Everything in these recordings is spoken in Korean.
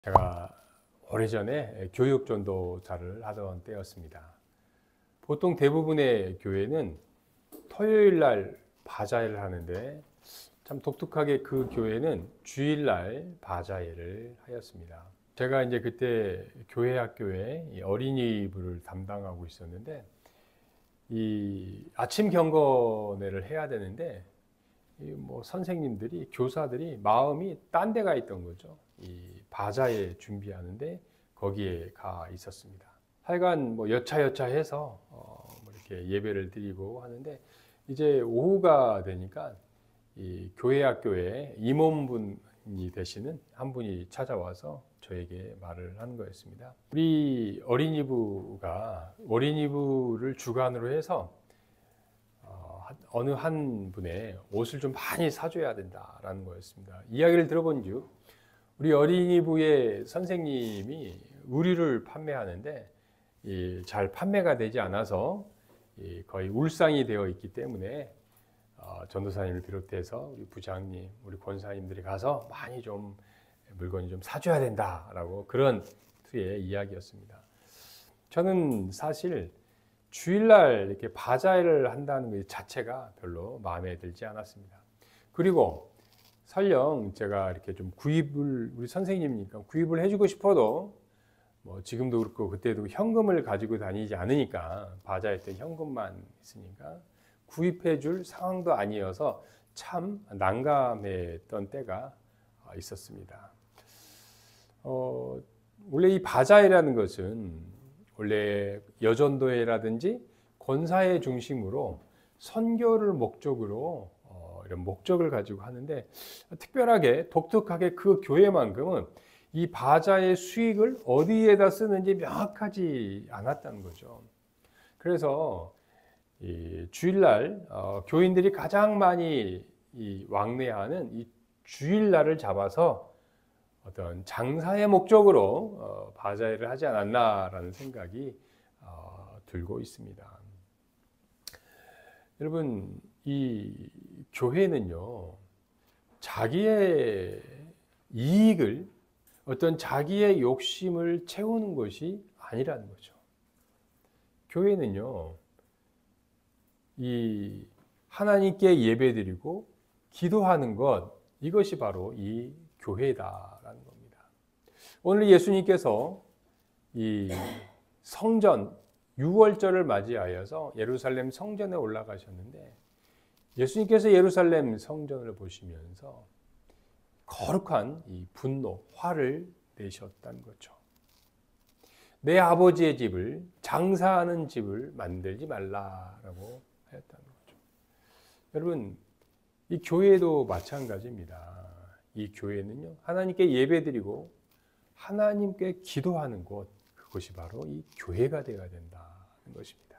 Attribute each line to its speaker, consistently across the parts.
Speaker 1: 제가 오래전에 교육 전도자를 하던 때였습니다. 보통 대부분의 교회는 토요일 날 바자회를 하는데 참 독특하게 그 교회는 주일 날 바자회를 하였습니다. 제가 이제 그때 교회 학교에 어린이부를 담당하고 있었는데 이 아침 경건회를 해야 되는데 선생님들이 교사들이 마음이 딴 데가 있던 거죠. 이 바자회 준비하는데 거기에 가 있었습니다. 하여간 여차여차해서 이렇게 예배를 드리고 하는데 이제 오후가 되니까 이 교회 학교에 임원분이 되시는 한 분이 찾아와서 저에게 말을 하는 거였습니다. 우리 어린이부를 주관으로 해서 어느 한 분의 옷을 좀 많이 사줘야 된다라는 거였습니다. 이야기를 들어본 즉 우리 어린이부의 선생님이 의류를 판매하는데 잘 판매가 되지 않아서 거의 울상이 되어 있기 때문에 전도사님을 비롯해서 우리 부장님, 우리 권사님들이 가서 많이 좀 물건이 좀 사줘야 된다라고 그런 투의 이야기였습니다. 저는 사실 주일날 이렇게 바자회를 한다는 것 자체가 별로 마음에 들지 않았습니다. 그리고 설령 제가 이렇게 좀 우리 선생님이니까 구입을 해주고 싶어도 지금도 그렇고 그때도 현금을 가지고 다니지 않으니까 바자회 때 현금만 있으니까 구입해줄 상황도 아니어서 참 난감했던 때가 있었습니다. 원래 이 바자회라는 것은 원래 여전도회라든지 권사회 중심으로 선교를 목적으로 이런 목적을 가지고 하는데 특별하게 독특하게 그 교회만큼은 이 바자의 수익을 어디에다 쓰는지 명확하지 않았다는 거죠. 그래서 이 주일날 교인들이 가장 많이 왕래하는 이 주일날을 잡아서 어떤 장사의 목적으로 바자회를 하지 않았나라는 생각이 들고 있습니다. 여러분, 이 교회는요, 자기의 이익을 어떤 자기의 욕심을 채우는 것이 아니라는 거죠. 교회는요, 이 하나님께 예배드리고 기도하는 것, 이것이 바로 이 교회다라는 겁니다. 오늘 예수님께서 이 성전 6월절을 맞이하여서 예루살렘 성전에 올라가셨는데 예수님께서 예루살렘 성전을 보시면서 거룩한 이 분노, 화를 내셨다는 거죠. 내 아버지의 집을 장사하는 집을 만들지 말라라고 하였다는 거죠. 여러분, 이 교회도 마찬가지입니다. 이 교회는요, 하나님께 예배드리고 하나님께 기도하는 곳, 그것이 바로 이 교회가 되어야 된다는 것입니다.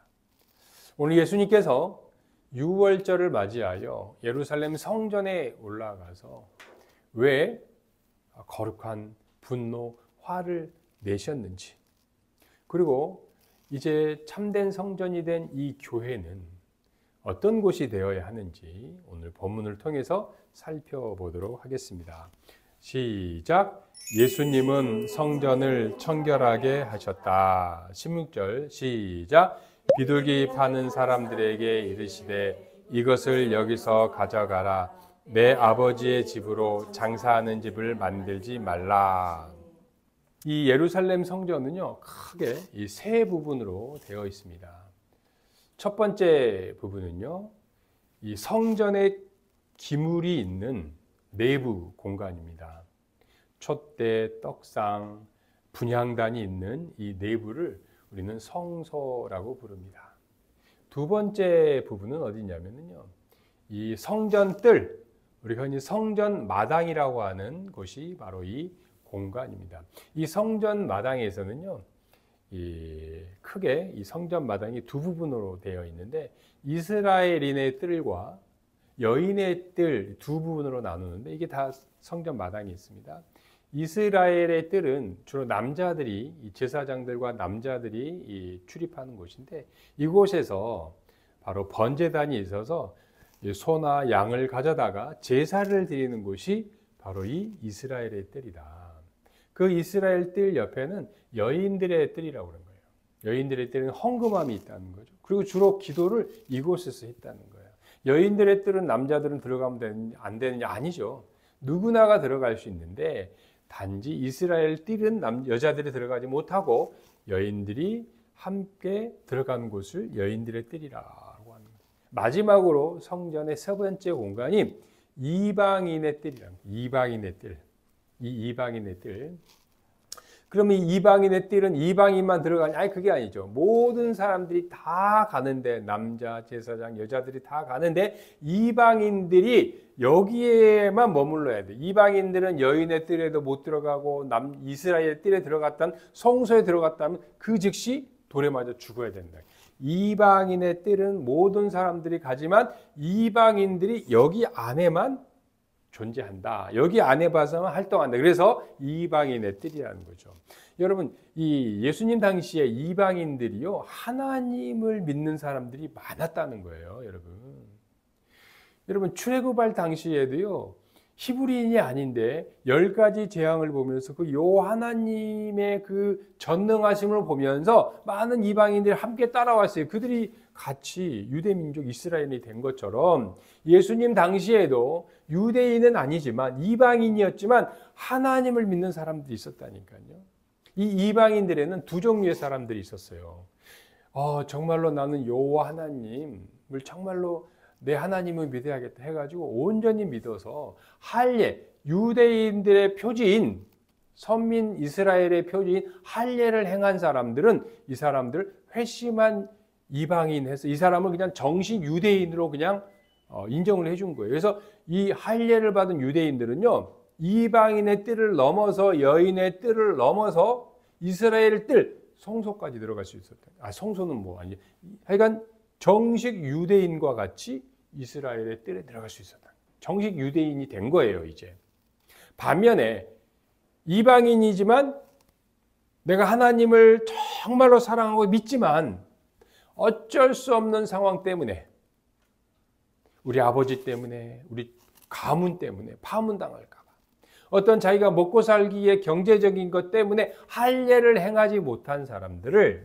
Speaker 1: 오늘 예수님께서 6월절을 맞이하여 예루살렘 성전에 올라가서 왜 거룩한 분노, 화를 내셨는지, 그리고 이제 참된 성전이 된 이 교회는 어떤 곳이 되어야 하는지 오늘 본문을 통해서 살펴보도록 하겠습니다. 시작. 예수님은 성전을 청결하게 하셨다. 16절 시작. 비둘기 파는 사람들에게 이르시되 이것을 여기서 가져가라. 내 아버지의 집으로 장사하는 집을 만들지 말라. 이 예루살렘 성전은요, 크게 이 세 부분으로 되어 있습니다. 첫 번째 부분은요, 이 성전의 기물이 있는 내부 공간입니다. 촛대, 떡상, 분향단이 있는 이 내부를 우리는 성소라고 부릅니다. 두 번째 부분은 어디냐면요, 이 성전 뜰, 우리가 흔히 성전 마당이라고 하는 곳이 바로 이 공간입니다. 이 성전 마당에서는요, 크게 이 성전 마당이 두 부분으로 되어 있는데 이스라엘인의 뜰과 여인의 뜰 두 부분으로 나누는데 이게 다 성전 마당이 있습니다. 이스라엘의 뜰은 주로 남자들이, 제사장들과 남자들이 출입하는 곳인데 이곳에서 바로 번제단이 있어서 소나 양을 가져다가 제사를 드리는 곳이 바로 이 이스라엘의 뜰이다. 그 그 이스라엘 뜰 옆에는 여인들의 뜰이라고 그런 거예요. 여인들의 뜰은 헌금함이 있다는 거죠. 그리고 주로 기도를 이곳에서 했다는 거예요. 여인들의 뜰은 남자들은 들어가면 안 되느냐? 아니죠. 누구나가 들어갈 수 있는데 단지 이스라엘 뜰은 여자들이 들어가지 못하고 여인들이 함께 들어가는 곳을 여인들의 뜰이라고 합니다. 마지막으로 성전의 세 번째 공간이 이방인의 뜰이랍니다. 이방인의 뜰. 이 이방인의 뜰. 그러면 이 이방인의 뜰은 이방인만 들어가냐? 아니, 그게 아니죠. 모든 사람들이 다 가는데, 남자, 제사장, 여자들이 다 가는데 이방인들이 여기에만 머물러야 돼. 이방인들은 여인의 뜰에도 못 들어가고 이스라엘 뜰에 들어갔다면, 성소에 들어갔다면 그 즉시 돌에 맞아 죽어야 된다. 이방인의 뜰은 모든 사람들이 가지만 이방인들이 여기 안에만 존재한다. 여기 안에 봐서만 활동한다. 그래서 이방인의 뜰이라는 거죠. 여러분, 이 예수님 당시에 이방인들이요, 하나님을 믿는 사람들이 많았다는 거예요, 여러분. 여러분, 출애굽할 당시에도요, 히브리인이 아닌데 10가지 재앙을 보면서 그 하나님의 그 전능하심을 보면서 많은 이방인들이 함께 따라왔어요. 그들이 같이 유대민족 이스라엘이 된 것처럼 예수님 당시에도 유대인은 아니지만 이방인이었지만 하나님을 믿는 사람들이 있었다니까요. 이 이방인들에는 두 종류의 사람들이 있었어요. 정말로 나는 여호와 하나님을 정말로 내 하나님을 믿어야겠다 해가지고 온전히 믿어서 할례, 유대인들의 표지인, 선민 이스라엘의 표지인 할례를 행한 사람들은 이 사람들 회심한 이방인 해서 이 사람을 그냥 정식 유대인으로 그냥 인정을 해준 거예요. 그래서 이 할례를 받은 유대인들은요, 이방인의 뜰을 넘어서 여인의 뜰을 넘어서 이스라엘 뜰, 성소까지 들어갈 수 있었다. 성소는 뭐 아니, 하여간 정식 유대인과 같이 이스라엘의 뜰에 들어갈 수 있었다. 정식 유대인이 된 거예요, 이제. 반면에 이방인이지만 내가 하나님을 정말로 사랑하고 믿지만 어쩔 수 없는 상황 때문에, 우리 아버지 때문에, 우리 가문 때문에 파문당할까 봐, 어떤 자기가 먹고 살기에 경제적인 것 때문에 할례를 행하지 못한 사람들을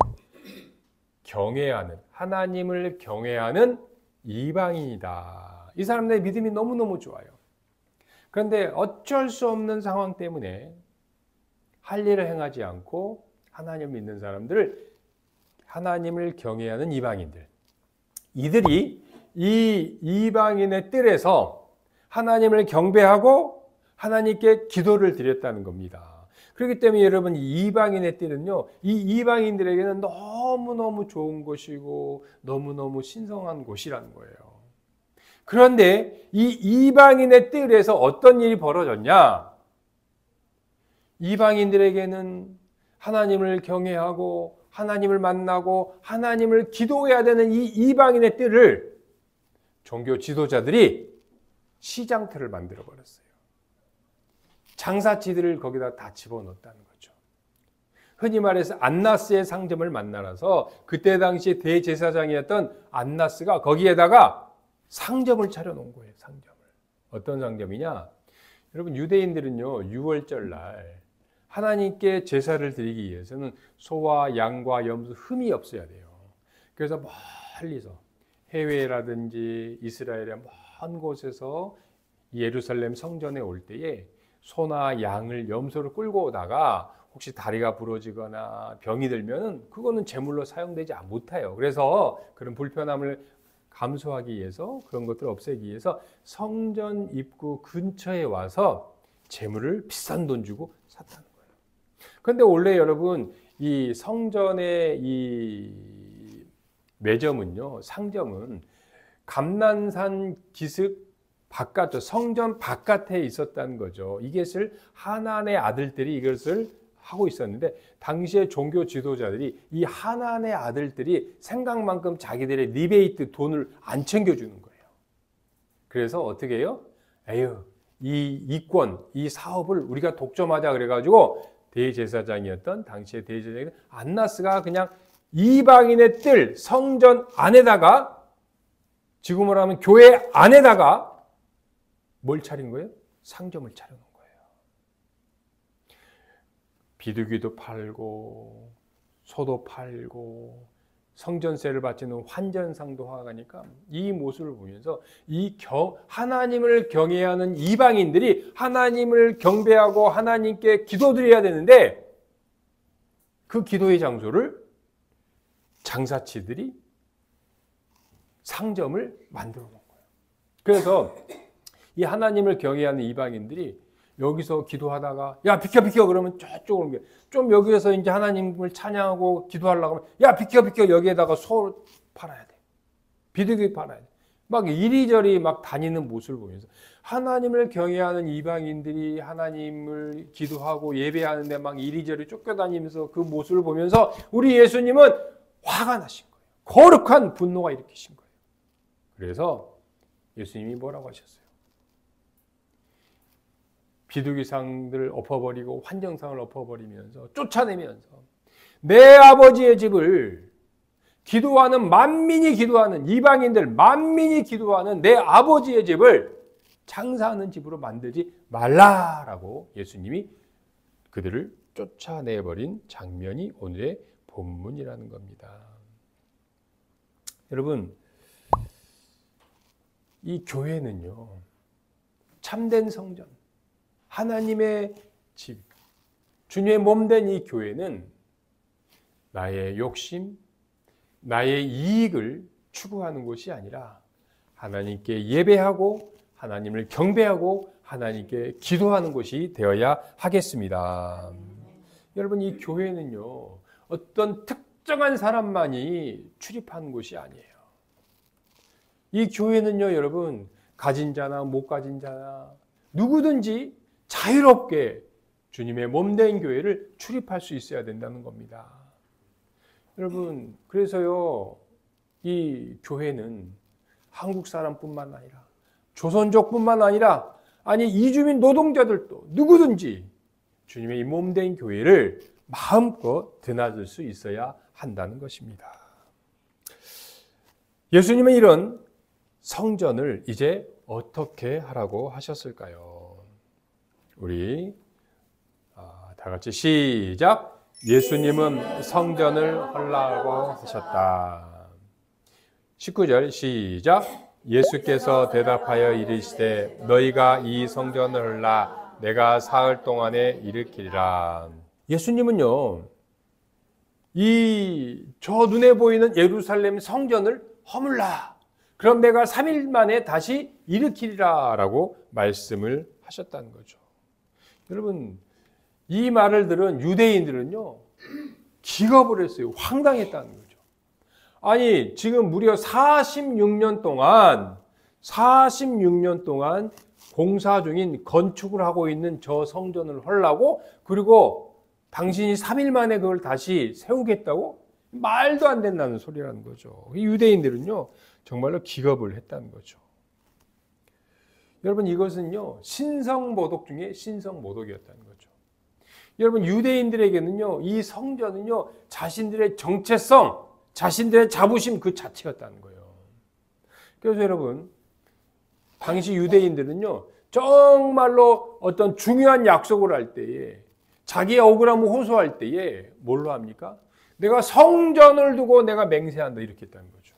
Speaker 1: 경외하는, 하나님을 경외하는 이방인이다. 이 사람들의 믿음이 너무너무 좋아요. 그런데 어쩔 수 없는 상황 때문에 할례를 행하지 않고 하나님을 믿는 사람들을 하나님을 경외하는 이방인들, 이들이 이 이방인의 뜰에서 하나님을 경배하고 하나님께 기도를 드렸다는 겁니다. 그렇기 때문에 여러분, 이 이방인의 뜰은요, 이 이방인들에게는 너무너무 좋은 곳이고 너무너무 신성한 곳이라는 거예요. 그런데 이 이방인의 뜰에서 어떤 일이 벌어졌냐? 이방인들에게는 하나님을 경외하고 하나님을 만나고 하나님을 기도해야 되는 이 이방인의 뜰을 종교 지도자들이 시장터를 만들어 버렸어요. 장사치들을 거기다 다 집어넣었다는 거죠. 흔히 말해서 안나스의 상점을 만나서 그때 당시 대제사장이었던 안나스가 거기에다가 상점을 차려놓은 거예요. 상점을. 어떤 상점이냐? 여러분, 유대인들은요, 6월절 날 하나님께 제사를 드리기 위해서는 소와 양과 염소 흠이 없어야 돼요. 그래서 멀리서 해외라든지 이스라엘의 먼 곳에서 예루살렘 성전에 올 때에 소나 양을, 염소를 끌고 오다가 혹시 다리가 부러지거나 병이 들면은 그거는 제물로 사용되지 못해요. 그래서 그런 불편함을 감수하기 위해서, 그런 것들을 없애기 위해서 성전 입구 근처에 와서 제물을 비싼 돈 주고 샀다는 거예요. 그런데 원래 여러분, 이 성전의 이 매점은요, 상점은 감난산 기슭 바깥, 성전 바깥에 있었다는 거죠. 이것을 하나님의 아들들이 이것을 하고 있었는데, 당시의 종교 지도자들이 이 하나님의 아들들이 생각만큼 자기들의 리베이트 돈을 안 챙겨주는 거예요. 그래서 어떻게 해요? 에휴, 이 이권, 이 사업을 우리가 독점하자 그래가지고 대제사장이었던 당시의 대제사장 안나스가 그냥 이방인의 뜰, 성전 안에다가, 지금으로 하면 교회 안에다가 뭘 차린 거예요? 상점을 차려놓은 거예요. 비둘기도 팔고 소도 팔고 성전세를 바치는 환전상도 하니까 이 모습을 보면서 하나님을 경외하는 이방인들이 하나님을 경배하고 하나님께 기도드려야 되는데 그 기도의 장소를 장사치들이 상점을 만들어 놓은 거예요. 그래서 이 하나님을 경외하는 이방인들이 여기서 기도하다가 야 비켜 그러면 저쪽으로 옮겨. 좀 여기에서 이제 하나님을 찬양하고 기도하려고 하면 야 비켜 여기에다가 소 팔아야 돼. 비둘기 팔아야 돼. 막 이리저리 막 다니는 모습을 보면서 하나님을 경외하는 이방인들이 하나님을 기도하고 예배하는데 막 이리저리 쫓겨다니면서 그 모습을 보면서 우리 예수님은 화가 나신 거예요. 거룩한 분노가 일으키신 거예요. 그래서 예수님이 뭐라고 하셨어요? 비둘기상들을 엎어버리고 환정상을 엎어버리면서 쫓아내면서 내 아버지의 집을 기도하는 만민이 기도하는 이방인들 만민이 기도하는 내 아버지의 집을 장사하는 집으로 만들지 말라라고 예수님이 그들을 쫓아내버린 장면이 오늘의 본문이라는 겁니다. 여러분, 이 교회는요, 참된 성전, 하나님의 집, 주님의 몸된 이 교회는 나의 욕심, 나의 이익을 추구하는 곳이 아니라 하나님께 예배하고 하나님을 경배하고 하나님께 기도하는 곳이 되어야 하겠습니다. 여러분, 이 교회는요, 어떤 특정한 사람만이 출입하는 곳이 아니에요. 이 교회는요, 여러분, 가진 자나 못 가진 자나 누구든지 자유롭게 주님의 몸된 교회를 출입할 수 있어야 된다는 겁니다. 여러분, 그래서요, 이 교회는 한국 사람뿐만 아니라 조선족뿐만 아니라 이주민 노동자들도 누구든지 주님의 이 몸된 교회를 마음껏 드나들 수 있어야 한다는 것입니다. 예수님은 이런 성전을 이제 어떻게 하라고 하셨을까요? 우리 다 같이 시작. 예수님은 성전을 헐라고 하셨다. 19절 시작. 예수께서 대답하여 이르시되 너희가 이 성전을 헐라 내가 사흘 동안에 일으키리라. 예수님은요, 저 눈에 보이는 예루살렘 성전을 허물라. 그럼 내가 3일 만에 다시 일으키리라 라고 말씀을 하셨다는 거죠. 여러분, 이 말을 들은 유대인들은요, 기겁을 했어요. 황당했다는 거죠. 아니, 지금 무려 46년 동안 공사 중인 건축을 하고 있는 저 성전을 헐라고, 그리고 당신이 3일 만에 그걸 다시 세우겠다고? 말도 안 된다는 소리라는 거죠. 유대인들은요, 정말로 기겁을 했다는 거죠. 여러분, 이것은요, 신성모독 중에 신성모독이었다는 거죠. 여러분, 유대인들에게는요, 이 성전은요, 자신들의 정체성, 자신들의 자부심 그 자체였다는 거예요. 그래서 여러분, 당시 유대인들은요, 정말로 어떤 중요한 약속을 할 때에, 자기의 억울함을 호소할 때에 뭘로 합니까? 내가 성전을 두고 내가 맹세한다, 이렇게 했다는 거죠.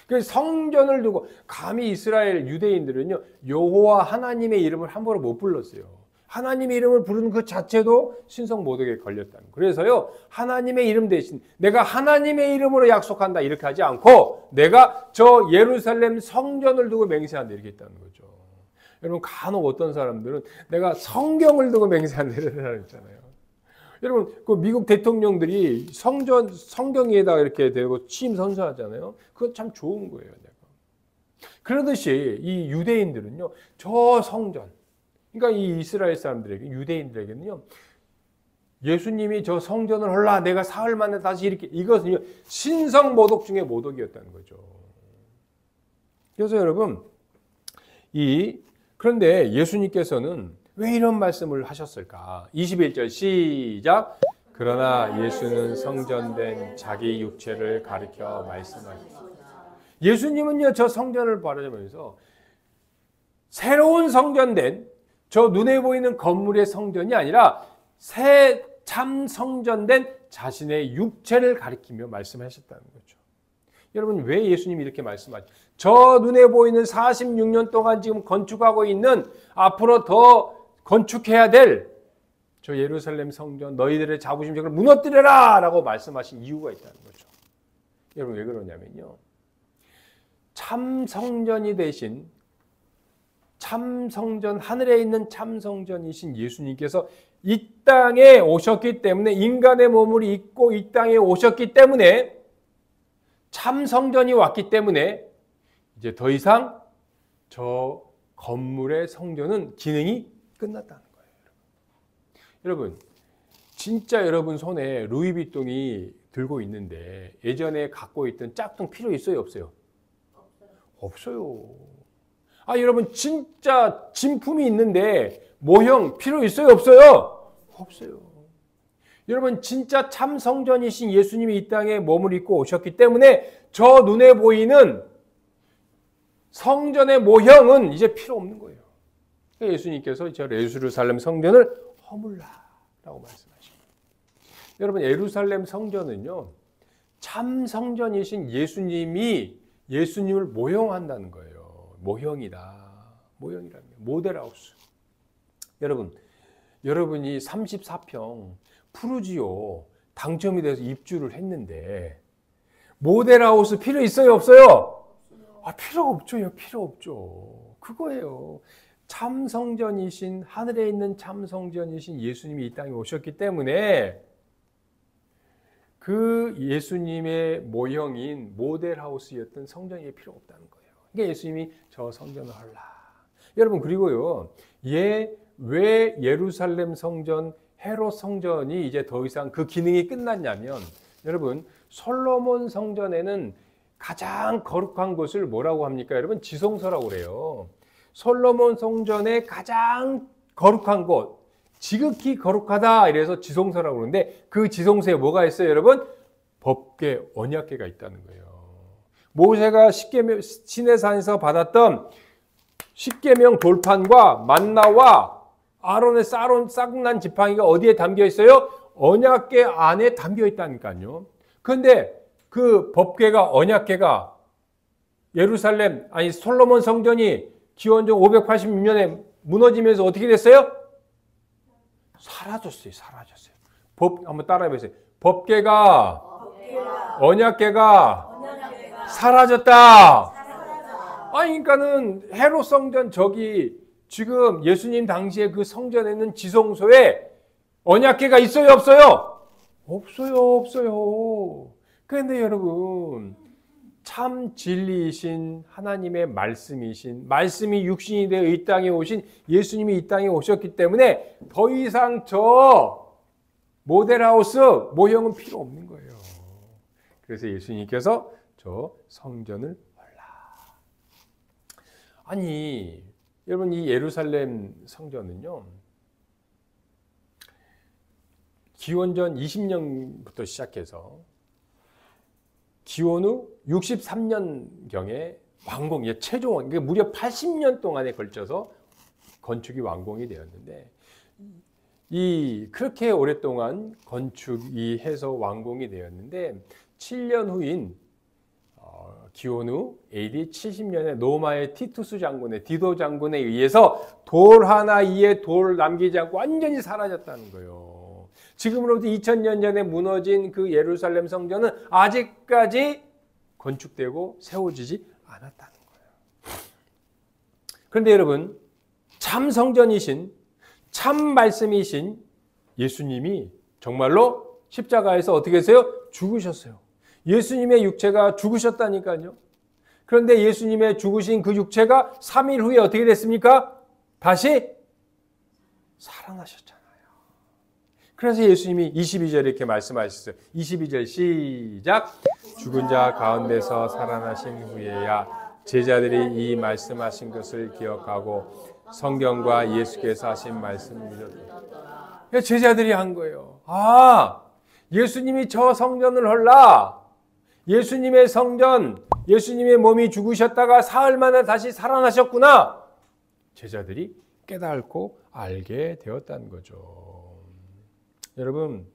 Speaker 1: 그래서 성전을 두고, 감히 이스라엘 유대인들은요, 여호와 하나님의 이름을 함부로 못 불렀어요. 하나님의 이름을 부르는 그 자체도 신성모독에 걸렸다는 거예요. 그래서요, 하나님의 이름 대신 내가 하나님의 이름으로 약속한다, 이렇게 하지 않고 내가 저 예루살렘 성전을 두고 맹세한다, 이렇게 했다는 거죠. 여러분, 간혹 어떤 사람들은 내가 성경을 두고 맹세한다, 이런 사람 있잖아요. 여러분, 그 미국 대통령들이 성경 위에다가 이렇게 대고 취임 선서하잖아요. 그건 참 좋은 거예요, 내가. 그러듯이 이 유대인들은요, 저 성전, 그러니까 이 이스라엘 사람들에게, 유대인들에게는요, 예수님이 저 성전을 헐라 내가 사흘 만에 다시 이렇게, 이것은요, 신성모독 중에 모독이었다는 거죠. 그래서 여러분, 그런데 예수님께서는 왜 이런 말씀을 하셨을까? 21절 시작. 그러나 예수는 성전된 자기 육체를 가리켜 말씀하셨습니다. 예수님은요, 저 성전을 바라보면서 새로운 성전된 저 눈에 보이는 건물의 성전이 아니라 새 참 성전된 자신의 육체를 가리키며 말씀하셨다는 거죠. 여러분, 왜 예수님이 이렇게 말씀하죠? 저 눈에 보이는 46년 동안 지금 건축하고 있는, 앞으로 더 건축해야 될 저 예루살렘 성전 너희들의 자부심을 무너뜨려라 라고 말씀하신 이유가 있다는 거죠. 여러분, 왜 그러냐면요, 참 성전이 되신, 참 성전, 하늘에 있는 참 성전이신 예수님께서 이 땅에 오셨기 때문에, 인간의 몸을 입고 이 땅에 오셨기 때문에, 참 성전이 왔기 때문에 이제 더 이상 저 건물의 성전은 기능이 끝났다는 거예요. 여러분, 진짜 여러분 손에 루이비통이 들고 있는데 예전에 갖고 있던 짝퉁 필요 있어요, 없어요? 없어요. 아, 여러분, 진짜 진품이 있는데 모형 필요 있어요, 없어요? 없어요. 여러분, 진짜 참 성전이신 예수님이 이 땅에 몸을 입고 오셨기 때문에 저 눈에 보이는 성전의 모형은 이제 필요 없는 거예요. 예수님께서 저 예루살렘 성전을 허물라라고 말씀하십니다. 여러분, 예루살렘 성전은요, 참 성전이신 예수님을 모형한다는 거예요. 모형이다. 모형이라는 거예요. 모델하우스. 여러분이 34평 푸르지오 당첨이 돼서 입주를 했는데 모델하우스 필요 있어요, 없어요? 아, 필요 없죠. 필요 없죠. 그거예요. 참 성전이신, 하늘에 있는 참 성전이신 예수님이 이 땅에 오셨기 때문에 그 예수님의 모형인 모델하우스였던 성전이 필요 없다는 거예요. 그러니까 예수님이 저 성전을 헐라. 여러분, 그리고요, 왜 예루살렘 성전, 헤롯 성전이 이제 더 이상 그 기능이 끝났냐면, 여러분, 솔로몬 성전에는 가장 거룩한 곳을 뭐라고 합니까? 여러분, 지성소라고 그래요. 솔로몬 성전의 가장 거룩한 곳, 지극히 거룩하다 이래서 지성소라고 그러는데, 그 지성소에 뭐가 있어요, 여러분? 법궤, 언약궤가 있다는 거예요. 모세가 시내산에서 받았던 십계명 돌판과 만나와 아론의 싹난 지팡이가 어디에 담겨 있어요? 언약궤 안에 담겨 있다니까요. 그런데 그 법궤가, 언약궤가 솔로몬 성전이 기원전 586년에 무너지면서 어떻게 됐어요? 사라졌어요. 한번 따라해보세요. 법궤가, 언약궤가 사라졌다. 그러니까는 헤롯 성전, 지금 예수님 당시에 그 성전에는 지성소에 언약궤가 있어요, 없어요? 없어요. 그런데 여러분, 참 진리이신 하나님의 말씀이 육신이 되어 이 땅에 오신 예수님이 이 땅에 오셨기 때문에 더 이상 저 모델하우스 모형은 필요 없는 거예요. 그래서 예수님께서 저 성전을 헐라. 여러분, 이 예루살렘 성전은요, 기원전 20년부터 시작해서 기원 후 63년경에 완공이 최종, 그러니까 무려 80년 동안에 걸쳐서 건축이 완공이 되었는데, 그렇게 오랫동안 건축이 해서 완공이 되었는데 7년 후인 기원 후 AD 70년에 로마의 티투스 장군의 디도 장군에 의해서 돌 하나 위에 돌 남기지 않고 완전히 사라졌다는 거예요. 지금으로부터 2000년 전에 무너진 그 예루살렘 성전은 아직까지 건축되고 세워지지 않았다는 거예요. 그런데 여러분, 참 성전이신, 참 말씀이신 예수님이 정말로 십자가에서 어떻게 했어요? 죽으셨어요. 예수님의 육체가 죽으셨다니까요. 그런데 예수님의 죽으신 그 육체가 3일 후에 어떻게 됐습니까? 다시 살아나셨잖아요. 그래서 예수님이 22절에 이렇게 말씀하셨어요. 22절 시작. 죽은 자 가운데서 살아나신 후에야 제자들이 이 말씀하신 것을 기억하고 성경과 예수께서 하신 말씀을 믿었다. 제자들이 한 거예요. 예수님이 저 성전을 헐라. 예수님의 성전, 예수님의 몸이 죽으셨다가 사흘 만에 다시 살아나셨구나. 제자들이 깨닫고 알게 되었다는 거죠. 여러분,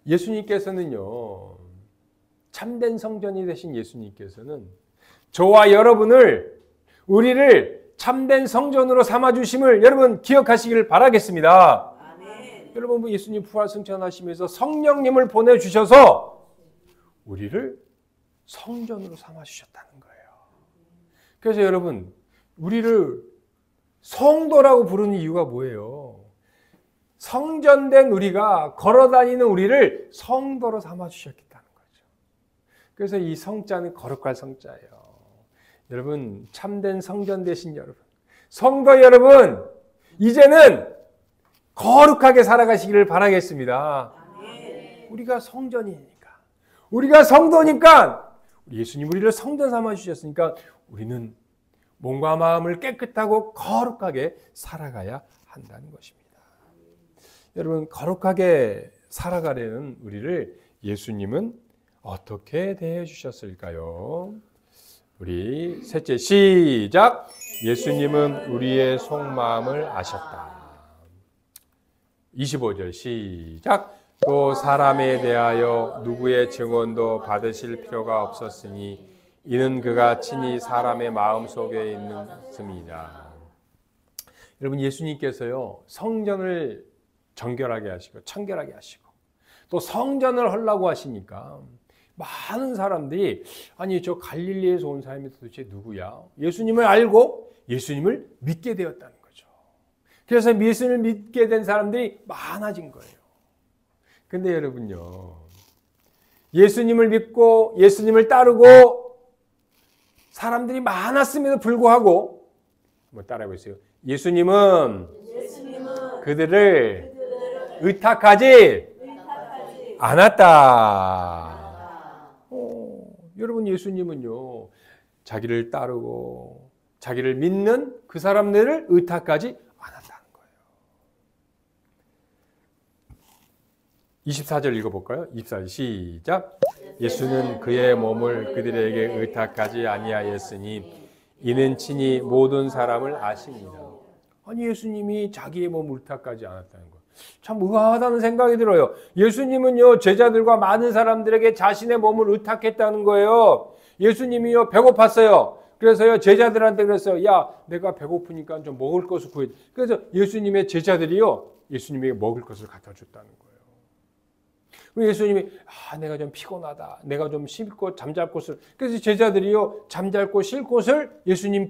Speaker 1: 예수님께서는요, 참된 성전이 되신 예수님께서는 저와 여러분을, 우리를 참된 성전으로 삼아주심을 여러분 기억하시기를 바라겠습니다. 아멘. 여러분, 예수님 부활 승천하시면서 성령님을 보내주셔서 우리를 성전으로 삼아주셨다는 거예요. 그래서 여러분, 우리를 성도라고 부르는 이유가 뭐예요? 성전된 우리가, 걸어다니는 우리를 성도로 삼아주셨다는 거죠. 그래서 이 성자는 거룩할 성자예요. 여러분, 참된 성전 되신 여러분, 성도 여러분, 이제는 거룩하게 살아가시기를 바라겠습니다. 우리가 성전이니까, 우리가 성도니까, 예수님 우리를 성전 삼아주셨으니까 우리는 몸과 마음을 깨끗하고 거룩하게 살아가야 한다는 것입니다. 여러분, 거룩하게 살아가려는 우리를 예수님은 어떻게 대해 주셨을까요? 우리 셋째 시작. 예수님은 우리의 속마음을 아셨다. 25절 시작. 또 사람에 대하여 누구의 증언도 받으실 필요가 없었으니 이는 그가 친히 사람의 마음속에 있음이다. 여러분, 예수님께서요, 성전을 정결하게 하시고 청결하게 하시고 또 성전을 하려고 하시니까 많은 사람들이, 아니 저 갈릴리에서 온 사람이 도대체 누구야? 예수님을 알고 예수님을 믿게 되었다는 거죠. 그래서 예수님을 믿게 된 사람들이 많아진 거예요. 근데 여러분요, 예수님을 믿고 예수님을 따르고 사람들이 많았음에도 불구하고 한번 따라해보세요. 예수님은 그들을 의탁하지 않았다. 여러분, 예수님은요, 자기를 따르고 자기를 믿는 그 사람들을 의탁하지 않았다는 거예요. 24절 읽어볼까요? 24절 시작. 예수는 그의 몸을 그들에게 의탁하지 아니하였으니 이는 친히 모든 사람을 아십니다. 아니, 예수님이 자기의 몸을 의탁하지 않았다는 거예요. 참 의아하다는 생각이 들어요. 예수님은요, 제자들과 많은 사람들에게 자신의 몸을 의탁했다는 거예요. 예수님이요, 배고팠어요. 그래서요, 제자들한테 그랬어요. 야, 내가 배고프니까 좀 먹을 것을 구해. 그래서 예수님의 제자들이요, 예수님에게 먹을 것을 갖다 줬다는 거예요. 예수님이, 내가 좀 피곤하다. 내가 좀 쉴 곳, 잠잘 곳을. 그래서 제자들이요, 잠잘 곳, 쉴 곳을 예수님이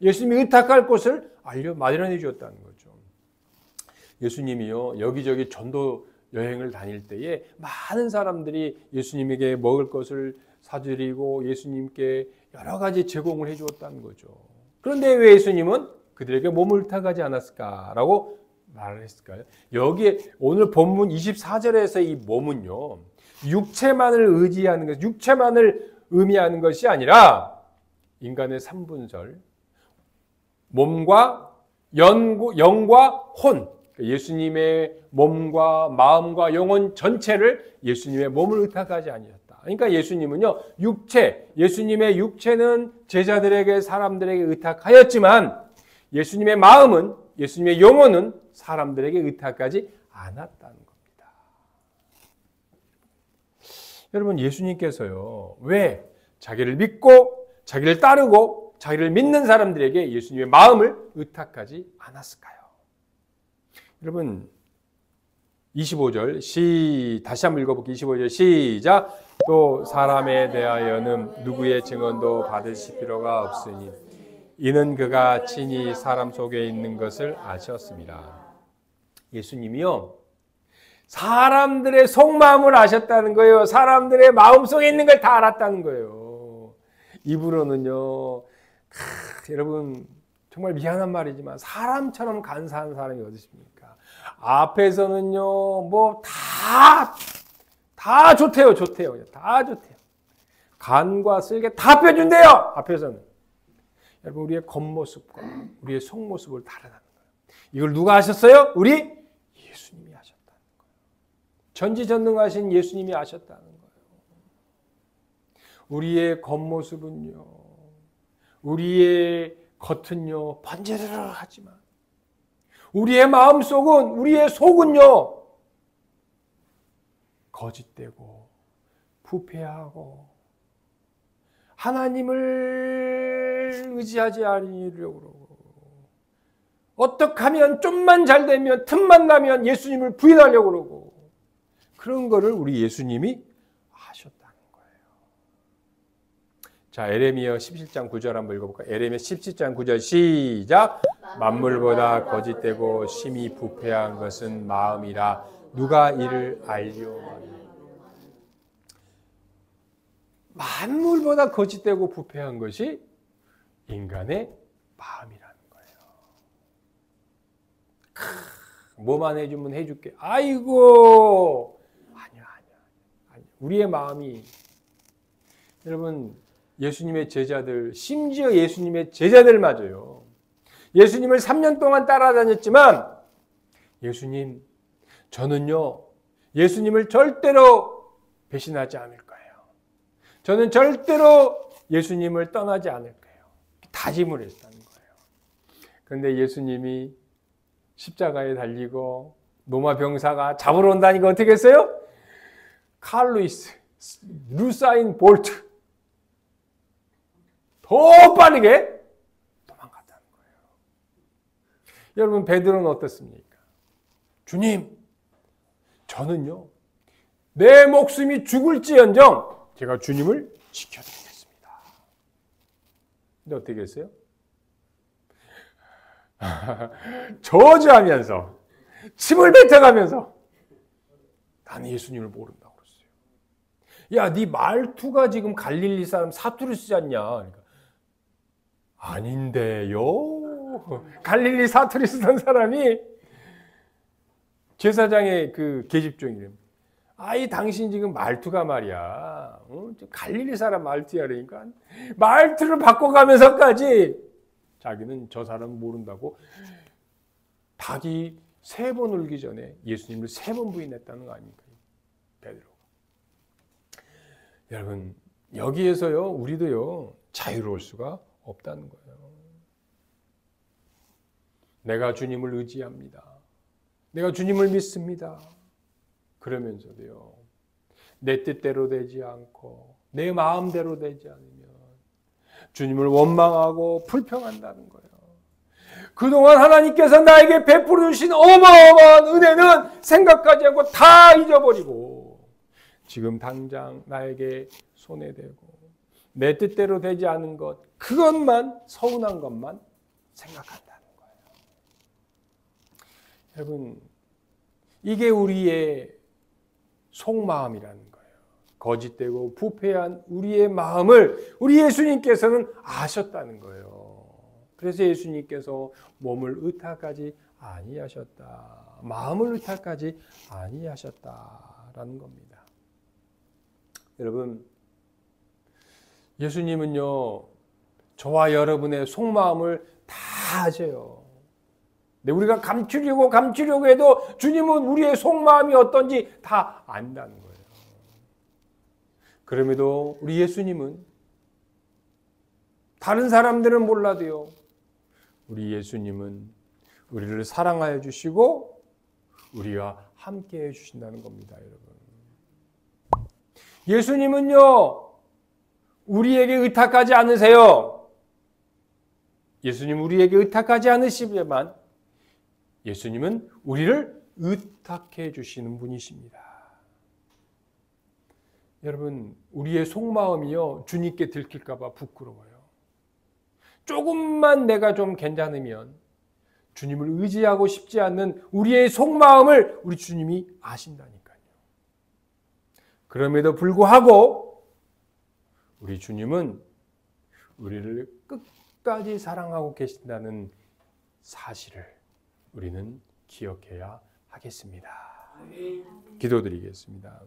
Speaker 1: 의탁할 곳을 마련해 주었다는 거죠. 예수님이요, 여기저기 전도 여행을 다닐 때에 많은 사람들이 예수님에게 먹을 것을 사드리고 예수님께 여러 가지 제공을 해 주었다는 거죠. 그런데 왜 예수님은 그들에게 몸을 의탁하지 않았을까라고 말을 했을까요? 여기에 오늘 본문 24절에서 이 몸은요, 육체만을 의지하는 것, 육체만을 의미하는 것이 아니라 인간의 3분설, 몸과 영과 혼, 예수님의 몸과 마음과 영혼 전체를 예수님의 몸을 의탁하지 아니었다. 그러니까 예수님은요, 예수님의 육체는 제자들에게, 사람들에게 의탁하였지만 예수님의 마음은, 예수님의 영혼은 사람들에게 의탁하지 않았다는 겁니다. 여러분, 예수님께서요, 왜 자기를 믿고 자기를 따르고 자기를 믿는 사람들에게 예수님의 마음을 의탁하지 않았을까요? 여러분, 25절 다시 한번 읽어볼게요. 25절 시작. 또 사람에 대하여는 누구의 증언도 받으실 필요가 없으니 이는 그가 친히 사람 속에 있는 것을 아셨습니다. 예수님이요, 사람들의 속마음을 아셨다는 거예요. 사람들의 마음속에 있는 걸 다 알았다는 거예요. 입으로는요, 여러분 정말 미안한 말이지만 사람처럼 간사한 사람이 어디 있습니까? 앞에서는요, 뭐 다 좋대요. 다 좋대요. 간과 쓸개 다 빼준대요. 앞에서는. 여러분, 우리의 겉모습과 우리의 속모습을 다르다는 거예요. 이걸 누가 하셨어요? 우리 예수님이 하셨다는 거예요. 전지전능하신 예수님이 하셨다는 거예요. 우리의 겉모습은요, 우리의 겉은요, 번지르르 하지만 우리의 마음속은, 우리의 속은요, 거짓되고 부패하고 하나님을 의지하지 않으려고 그러고, 어떻게 하면 좀만 잘 되면, 틈만 나면 예수님을 부인하려고 그러고, 그런 거를 우리 예수님이 하셨다는 거예요. 자, 에레미야 17장 9절 한번 읽어볼까요? 에레미야 17장 9절 시작. 만물보다 거짓되고 심히 부패한 것은 마음이라 누가 이를 알리오마니. 만물보다 거짓되고 부패한 것이 인간의 마음이라는 거예요. 뭐만 해주면 해줄게. 아이고, 아니야. 우리의 마음이, 여러분, 예수님의 제자들, 심지어 예수님의 제자들마저요, 예수님을 3년 동안 따라다녔지만, 예수님, 저는요, 예수님을 절대로 배신하지 않을 거예요. 저는 절대로 예수님을 떠나지 않을 거예요. 다짐을 했다는 거예요. 그런데 예수님이 십자가에 달리고 로마 병사가 잡으러 온다니까 어떻게 했어요? 칼루이스, 루사인 볼트, 더 빠르게 도망갔다는 거예요. 여러분, 베드로는 어떻습니까? 주님, 저는요, 내 목숨이 죽을지언정 제가 주님을 지켜드리겠습니다. 근데 어떻게 했어요? 저주하면서, 침을 뱉어가면서, 나는 예수님을 모른다고 그랬어요. 야, 네 말투가 지금 갈릴리 사람 사투리 쓰지 않냐? 그러니까, 아닌데요. 갈릴리 사투리 쓰던 사람이 제사장의 그 계집종이래요. 아이, 당신 지금 말투가 말이야, 갈릴리 사람 말투야. 그러니까 말투를 바꿔가면서까지 자기는 저 사람 모른다고 닭이 3번 울기 전에 예수님을 3번 부인했다는 거 아닙니까? 베드로가. 여러분, 여기에서요, 우리도요, 자유로울 수가 없다는 거예요. 내가 주님을 의지합니다. 내가 주님을 믿습니다. 그러면서도요, 내 뜻대로 되지 않고 내 마음대로 되지 않으면 주님을 원망하고 불평한다는 거예요. 그동안 하나님께서 나에게 베풀어 주신 어마어마한 은혜는 생각하지 않고 다 잊어버리고 지금 당장 나에게 손해되고 내 뜻대로 되지 않은 것, 그것만, 서운한 것만 생각한다는 거예요. 여러분, 이게 우리의 속마음이라는 거예요. 거짓되고 부패한 우리의 마음을 우리 예수님께서는 아셨다는 거예요. 그래서 예수님께서 몸을 의탁하지 아니하셨다, 마음을 의탁하지 아니하셨다라는 겁니다. 여러분, 예수님은요, 저와 여러분의 속마음을 다 아세요. 근데 우리가 감추려고 해도 주님은 우리의 속마음이 어떤지 다 안다는 거예요. 그럼에도 우리 예수님은, 다른 사람들은 몰라도요, 우리 예수님은 우리를 사랑하여 주시고 우리와 함께 해 주신다는 겁니다, 여러분. 예수님은요, 우리에게 의탁하지 않으세요. 예수님 우리에게 의탁하지 않으시지만 예수님은 우리를 의탁해 주시는 분이십니다. 여러분, 우리의 속마음이요, 주님께 들킬까 봐 부끄러워요. 조금만 내가 좀 괜찮으면 주님을 의지하고 싶지 않는 우리의 속마음을 우리 주님이 아신다니까요. 그럼에도 불구하고 우리 주님은 우리를 끝까지 사랑하고 계신다는 사실을 우리는 기억해야 하겠습니다. 기도드리겠습니다.